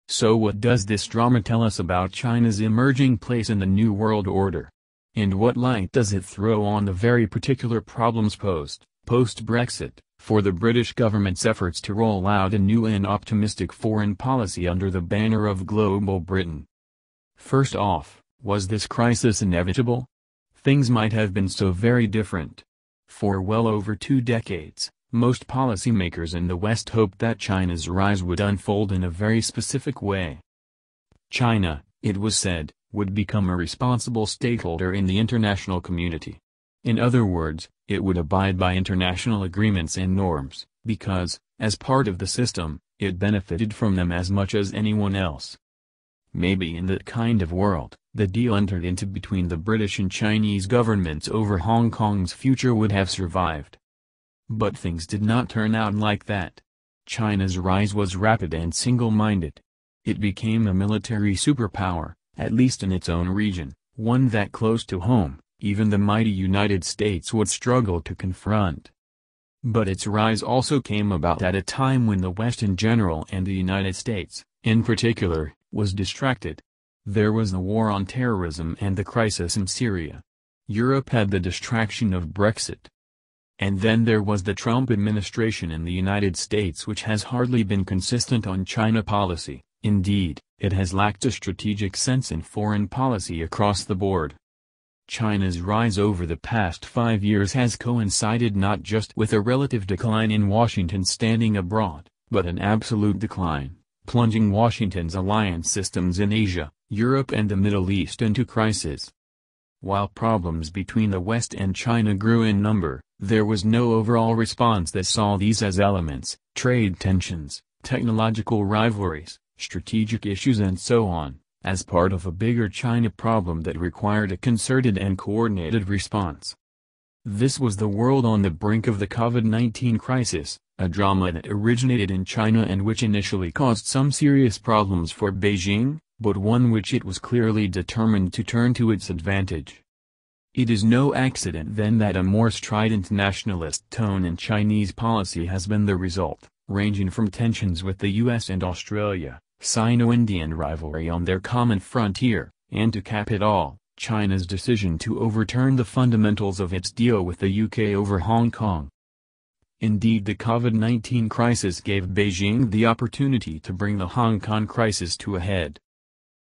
So what does this drama tell us about China's emerging place in the New World Order? And what light does it throw on the very particular problems post-Brexit, for the British government's efforts to roll out a new and optimistic foreign policy under the banner of Global Britain? First off, was this crisis inevitable? Things might have been so very different. For well over 2 decades, most policymakers in the West hoped that China's rise would unfold in a very specific way. China, it was said, would become a responsible stakeholder in the international community. In other words, it would abide by international agreements and norms, because, as part of the system, it benefited from them as much as anyone else. Maybe in that kind of world, the deal entered into between the British and Chinese governments over Hong Kong's future would have survived. But things did not turn out like that. China's rise was rapid and single-minded. It became a military superpower, at least in its own region, one that close to home, even the mighty United States would struggle to confront. But its rise also came about at a time when the West in general and the United States, in particular, was distracted. There was the war on terrorism and the crisis in Syria. Europe had the distraction of Brexit. And then there was the Trump administration in the United States, which has hardly been consistent on China policy. Indeed, it has lacked a strategic sense in foreign policy across the board. China's rise over the past 5 years has coincided not just with a relative decline in Washington's standing abroad, but an absolute decline, plunging Washington's alliance systems in Asia, Europe and the Middle East into crisis. While problems between the West and China grew in number, there was no overall response that saw these as elements, trade tensions, technological rivalries, strategic issues and so on, as part of a bigger China problem that required a concerted and coordinated response. This was the world on the brink of the COVID-19 crisis, a drama that originated in China and which initially caused some serious problems for Beijing, but one which it was clearly determined to turn to its advantage. It is no accident then that a more strident nationalist tone in Chinese policy has been the result, ranging from tensions with the US and Australia, Sino-Indian rivalry on their common frontier, and to cap it all, China's decision to overturn the fundamentals of its deal with the UK over Hong Kong. Indeed, the COVID-19 crisis gave Beijing the opportunity to bring the Hong Kong crisis to a head.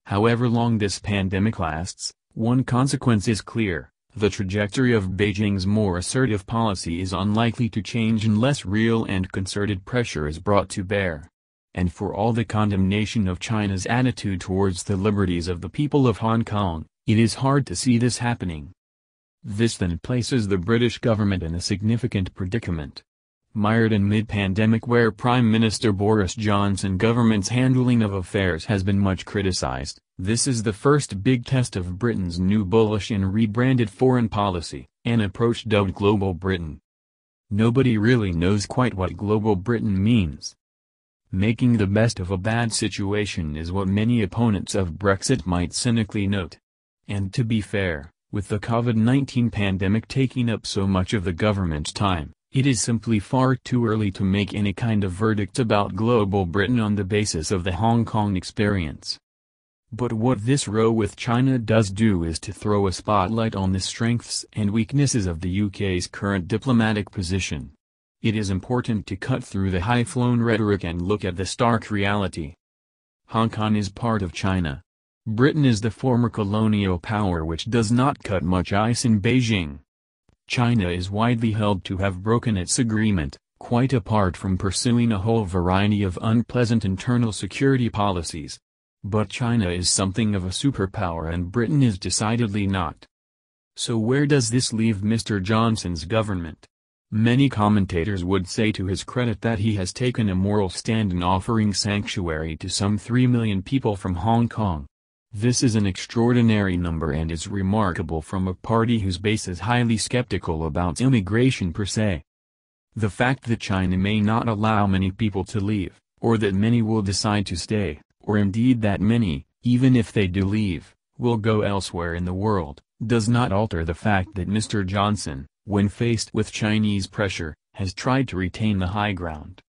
However long this pandemic lasts, one consequence is clear: the trajectory of Beijing's more assertive policy is unlikely to change unless real and concerted pressure is brought to bear. And for all the condemnation of China's attitude towards the liberties of the people of Hong Kong, it is hard to see this happening. This then places the British government in a significant predicament. Mired in mid-pandemic where Prime Minister Boris Johnson's government's handling of affairs has been much criticized, this is the first big test of Britain's new bullish and rebranded foreign policy, an approach dubbed Global Britain. Nobody really knows quite what Global Britain means. Making the best of a bad situation is what many opponents of Brexit might cynically note. And to be fair, with the COVID-19 pandemic taking up so much of the government's time, it is simply far too early to make any kind of verdict about Global Britain on the basis of the Hong Kong experience. But what this row with China does do is to throw a spotlight on the strengths and weaknesses of the UK's current diplomatic position. It is important to cut through the high-flown rhetoric and look at the stark reality. Hong Kong is part of China. Britain is the former colonial power which does not cut much ice in Beijing. China is widely held to have broken its agreement, quite apart from pursuing a whole variety of unpleasant internal security policies. But China is something of a superpower and Britain is decidedly not. So where does this leave Mr. Johnson's government? Many commentators would say to his credit that he has taken a moral stand in offering sanctuary to some 3 million people from Hong Kong. This is an extraordinary number and is remarkable from a party whose base is highly skeptical about immigration per se. The fact that China may not allow many people to leave, or that many will decide to stay, or indeed that many, even if they do leave, will go elsewhere in the world, does not alter the fact that Mr. Johnson, when faced with Chinese pressure, has tried to retain the high ground.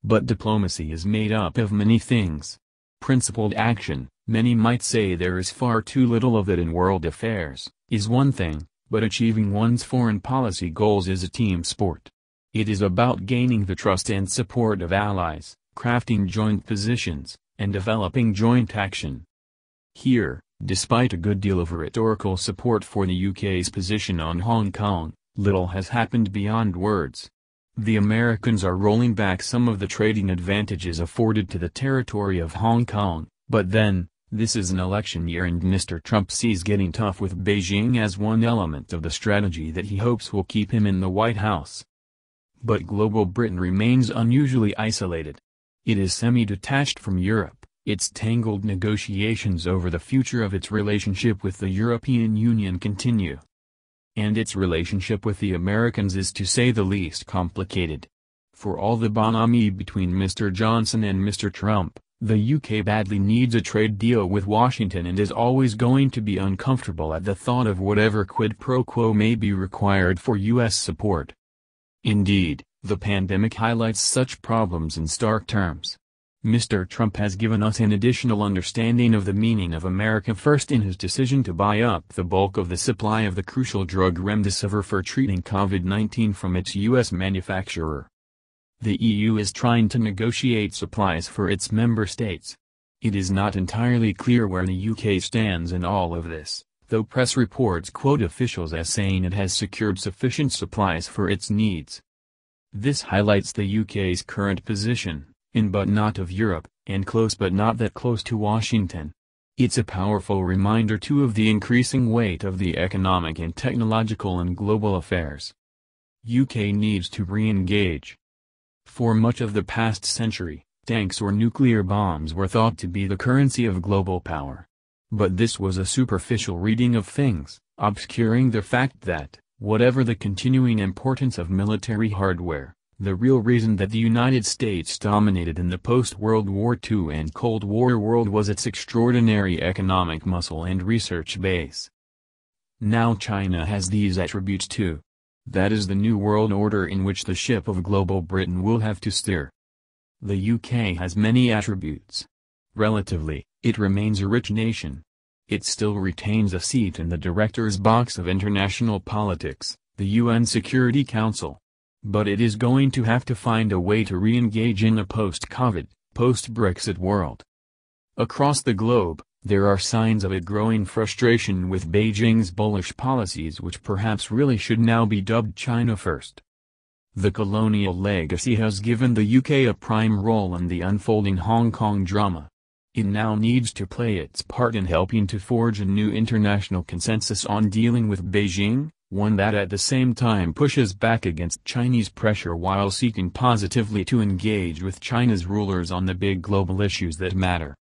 But diplomacy is made up of many things. Principled action, many might say there is far too little of it in world affairs, is one thing, but achieving one's foreign policy goals is a team sport. It is about gaining the trust and support of allies, crafting joint positions, and developing joint action. Here, despite a good deal of rhetorical support for the UK's position on Hong Kong, little has happened beyond words. The Americans are rolling back some of the trading advantages afforded to the territory of Hong Kong, but then, this is an election year and Mr. Trump sees getting tough with Beijing as one element of the strategy that he hopes will keep him in the White House. But global Britain remains unusually isolated. It is semi-detached from Europe. Its tangled negotiations over the future of its relationship with the European Union continue. And its relationship with the Americans is to say the least complicated. For all the bonhomie between Mr. Johnson and Mr. Trump, the UK badly needs a trade deal with Washington and is always going to be uncomfortable at the thought of whatever quid pro quo may be required for US support. Indeed, the pandemic highlights such problems in stark terms. Mr. Trump has given us an additional understanding of the meaning of America First in his decision to buy up the bulk of the supply of the crucial drug remdesivir for treating COVID-19 from its U.S. manufacturer. The EU is trying to negotiate supplies for its member states. It is not entirely clear where the UK stands in all of this, though press reports quote officials as saying it has secured sufficient supplies for its needs. This highlights the UK's current position, in but not of Europe, and close but not that close to Washington. It's a powerful reminder too of the increasing weight of the economic and technological and global affairs. UK needs to re-engage. For much of the past century, tanks or nuclear bombs were thought to be the currency of global power. But this was a superficial reading of things, obscuring the fact that, whatever the continuing importance of military hardware, the real reason that the United States dominated in the post-World War II and Cold War world was its extraordinary economic muscle and research base. Now China has these attributes too. That is the new world order in which the ship of global Britain will have to steer. The UK has many attributes. Relatively, it remains a rich nation. It still retains a seat in the director's box of international politics, the UN Security Council. But it is going to have to find a way to re-engage in a post-COVID, post-Brexit world. Across the globe, there are signs of a growing frustration with Beijing's bullish policies which perhaps really should now be dubbed China First. The colonial legacy has given the UK a prime role in the unfolding Hong Kong drama. It now needs to play its part in helping to forge a new international consensus on dealing with Beijing, one that at the same time pushes back against Chinese pressure while seeking positively to engage with China's rulers on the big global issues that matter.